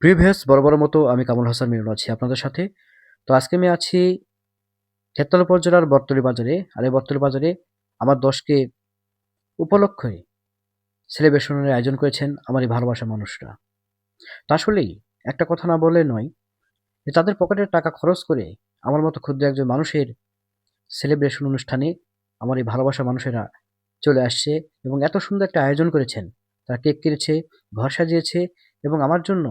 Previous বরাবরের মতো আমি কামরুল হাসান মিলন আছি আপনাদের সাথে। তো আজকে আমি আছি খেতলা উপজেলার বটতলী বাজারে। আর এই বটতলী বাজারে আমার ১০কে উপলক্ষে সেলিব্রেশনের আয়োজন করেছেন আমার এই ভালোবাসার মানুষরা। তো আসলেই একটা কথা না বললে নয় যে তাদের পকেটের টাকা খরচ করে আমার মতো ক্ষুদ্র একজন মানুষের সেলিব্রেশন অনুষ্ঠানে আমার এই ভালোবাসার মানুষেরা চলে আসছে এবং এত সুন্দর একটা আয়োজন করেছেন। তারা কেক কেটেছে, ঘর সাজিয়েছে এবং আমার জন্য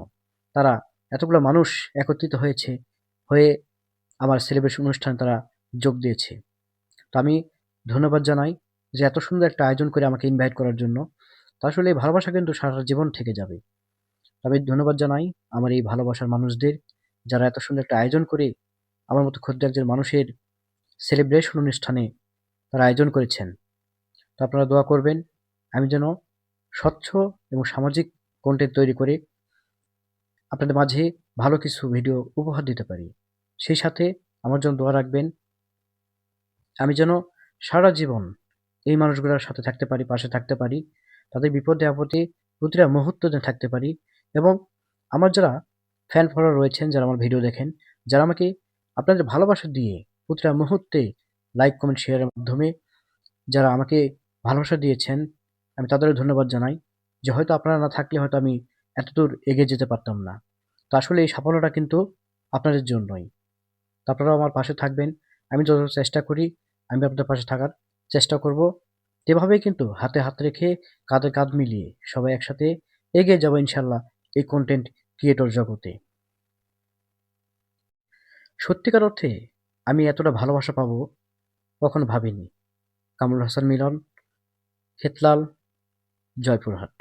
তারা এতগুলো মানুষ একত্রিত হয়ে আমার সেলিব্রেশন অনুষ্ঠানে তারা যোগ দিয়েছে। তো আমি ধন্যবাদ জানাই যে এত সুন্দর একটা আয়োজন করে আমাকে ইনভাইট করার জন্য। তো আসলে এই ভালোবাসা কিন্তু সারাটা জীবন থেকে যাবে। তো আমি ধন্যবাদ জানাই আমার এই ভালোবাসার মানুষদের, যারা এত সুন্দর একটা আয়োজন করে আমার মতো ক্ষুদ্র একজন মানুষের সেলিব্রেশন অনুষ্ঠানে তারা আয়োজন করেছেন। তো আপনারা দোয়া করবেন আমি যেন স্বচ্ছ এবং সামাজিক কন্টেন্ট তৈরি করে আপনাদের মাঝে ভালো কিছু ভিডিও উপহার দিতে পারি। সেই সাথে আমার জন্য দোয়া রাখবেন আমি যেন সারা জীবন এই মানুষগুলোর সাথে থাকতে পারি, পাশে থাকতে পারি। তাদের বিপদে আপদে প্রতিটা মুহূর্ত যেন থাকতে পারি এবং আমার যারা ফ্যান ফলোয়ার রয়েছেন, যারা আমার ভিডিও দেখেন, যারা আমাকে আপনাদের ভালোবাসা দিয়ে প্রতিটা মুহূর্তে লাইক, কমেন্ট, শেয়ারের মাধ্যমে যারা আমাকে ভালোবাসা দিয়েছেন, আমি তাদেরও ধন্যবাদ জানাই। যে হয়তো আপনারা না থাকলে হয়তো আমি এতদূর এগিয়ে যেতে পারতাম না। তো আসলে এই সাফল্যটা কিন্তু আপনাদের জন্যই। তো আপনারাও আমার পাশে থাকবেন। আমি যতটা চেষ্টা করি, আমি আপনাদের পাশে থাকার চেষ্টা করব। এভাবেই কিন্তু হাতে হাত রেখে, কাঁধে কাঁধ মিলিয়ে সবাই একসাথে এগিয়ে যাবো ইনশাল্লাহ এই কন্টেন্ট ক্রিয়েটর জগতে। সত্যিকার অর্থে আমি এতটা ভালোবাসা পাবো কখনো ভাবিনি। কামরুল হাসান মিলন, খেতলাল, জয়পুরহাট।